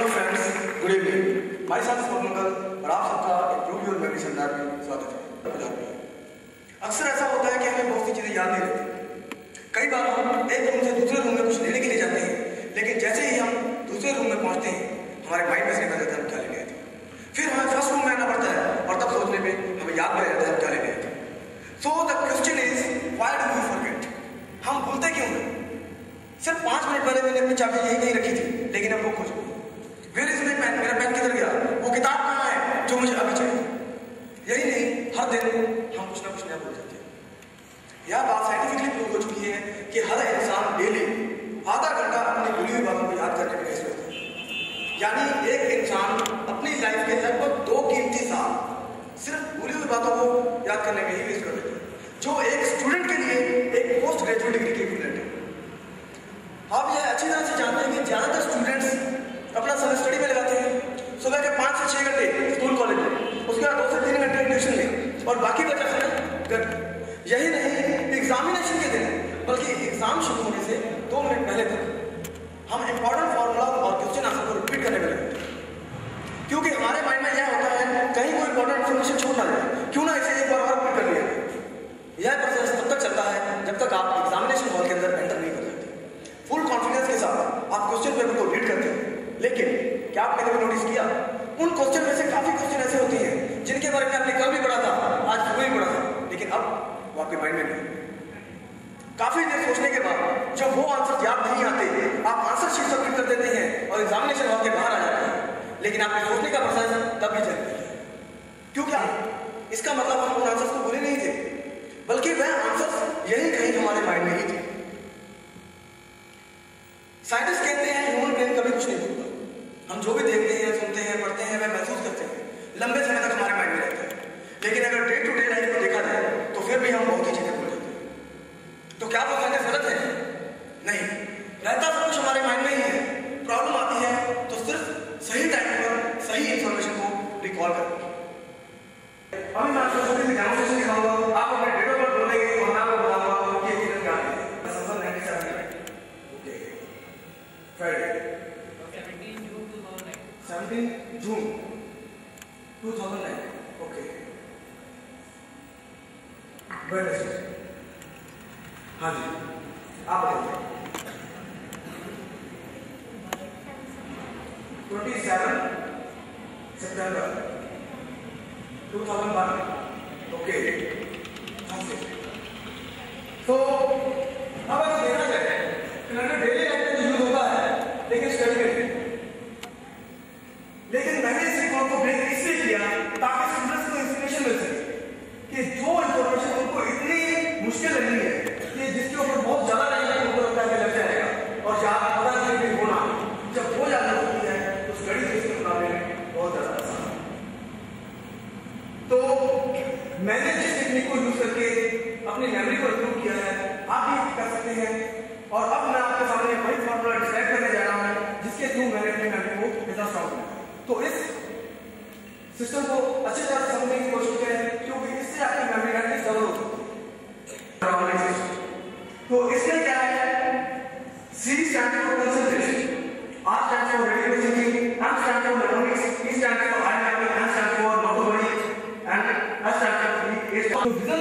Hello friends, good evening. Myself Swapnakal और आप सबका इम्प्रूव योर मेमोरी सेमिनार में स्वागत है। अक्सर ऐसा होता है कि हमें बहुत सी चीज़ें याद नहीं रहती। कई बार हम एक रूम से दूसरे रूम में कुछ लेने के लिए जाते हैं, लेकिन जैसे ही हम दूसरे रूम में पहुंचते हैं हमारे माइंड में से निकल जाता है हम क्या लेने आए थे। फिर हमें फर्स्ट रूम में आना पड़ता है और तब सोचने में हमें याद नहीं रहता है हम क्या लेने आए थे। So the question is why do we forget? हम भूलते क्यों हैं? सिर्फ 5 मिनट पहले मैंने अपनी चाबी यही नहीं रखी थी, लेकिन अब वो खो चुकी है। Where is my pen? मेरा पेन किधर गया? वो किताब कहाँ है जो मुझे अभी चाहिए? यही नहीं, हर दिन हम कुछ ना कुछ नया भूल जाते हैं। यह बात साइंटिफिकली प्रूव हो चुकी है कि हर इंसान डेली आधा घंटा अपनी भूली हुई बातों को याद करने में वेस्ट करता है। यानी एक इंसान अपनी लाइफ के लगभग 2 कीमती साल सिर्फ भूली हुई बातों को याद करने में ही वेस्ट कर देते हैं, जो एक स्टूडेंट के लिए एक पोस्ट ग्रेजुएट डिग्री के इक्विवेलेंट है। आप यह अच्छी तरह से जानते हैं कि ज्यादातर स्टूडेंट्स अपना समय स्टडी में लगाते हैं। सुबह के 5 से 6 घंटे स्कूल कॉलेज में, उसके बाद 2 से 3 घंटे ट्यूशन में, और बाकी बचा समय घर। यही नहीं, एग्जामिनेशन के दिन बल्कि एग्जाम शुरू होने से 2 मिनट पहले तक हम इंपॉर्टेंट फॉर्मूला और क्वेश्चन आंसर को रिपीट करने में लगे, क्योंकि हमारे माइंड में यह होता है कहीं कोई इंपॉर्टेंट इन्फॉर्मेशन छूट ना जाए, क्यों ना इसे एक बार और रिपीट कर लिया। यह प्रोसेस तब तक चलता है जब तक आप एग्जामिनेशन हॉल के अंदर एंटर नहीं कर जाते। फुल कॉन्फिडेंस के साथ आप क्वेश्चन पेपर को रीड करते हैं, लेकिन क्या आपने कभी नोटिस किया उन क्वेश्चन में से काफी क्वेश्चन ऐसे होते हैं जिनके बारे में आपने कल भी पढ़ा था, आज सुबह भी पढ़ा था, लेकिन अब वो आपके माइंड में नहीं। काफी देर सोचने के बाद जब वो आंसर याद नहीं आते, आप आंसर शीट सबमिट कर देते हैं और एग्जामिनेशन हॉल के बाहर आ जाते हैं, लेकिन आपके सोचने का प्रोसेस तब भी चलता है। क्यों? क्या इसका मतलब हम उन आंसर्स को भूले नहीं थे, बल्कि वह आंसर्स यही कहीं हमारे माइंड में ही थे। साइंटिस्ट कहते हैं ह्यूमन ब्रेन कभी कुछ नहीं भूलता। हम जो भी देखते हैं, सुनते हैं, पढ़ते हैं, वह महसूस करते हैं, लंबे समय तक हमारे माइंड में रहता है। लेकिन अगर डे टू डे लाइफ को देखा जाए तो फिर भी हम बहुत ही चीजें भूल जाते हैं। तो क्या वो साइंटिस्ट गलत है? नहीं, रहता सब कुछ हमारे माइंड में ही है। प्रॉब्लम आती है तो सिर्फ सही टाइम पर सही इंफॉर्मेशन को रिकॉल करना। अभी मैं आपको छोटी सी डेमोन्स्ट्रेशन दिखाऊंगा। आप अपने डेट ऑफ बर्थ बोलेंगे और मैं आपको बताऊंगा कि ये क्या है। 17 जून 2009। Okay, Wednesday. हाँ जी, आप बताइए। 27 सितंबर 2001। ओके, तो अब अगर देखा जाए डेली लाइफ में यूज होता है, लेकिन स्टडी में, लेकिन मैंने इस रिकॉर्ड को ब्रेक इसलिए किया ताकि स्टूडेंट्स को इंस्पिरेशन मिल सके कि जो इंफॉर्मेशन उनको इतनी मुश्किल लगी है कि जिसके ऊपर बहुत ज्यादा टाइम उनको लगता है लग जाएगा और याद पता नहीं भी होना, जब वो याद होती है तो स्टडी के मुकाबले में बहुत ज्यादा आसान है। तो मैंने जिस टेक्निक को यूज करके अपनी मेमोरी को इंप्रूव किया है, आप भी कर सकते हैं। और अब मैं आपके सामने वही फॉर्मूला डिस्क्राइब करने जा रहा हूं जिसके थ्रू मैंने अपनी मेमोरी को इतना स्ट्रॉन्ग किया। तो इस सिस्टम को अच्छी तरह से समझने की कोशिश करें, क्योंकि इससे आपकी मेमोरी एटलीस्ट डबल हो सकती है। तो इसमें क्या है? C stands for concentration, R stands for reading thinking, M stands for memory, E stands for eye mapping, N stands for not to worry, and S stands for vision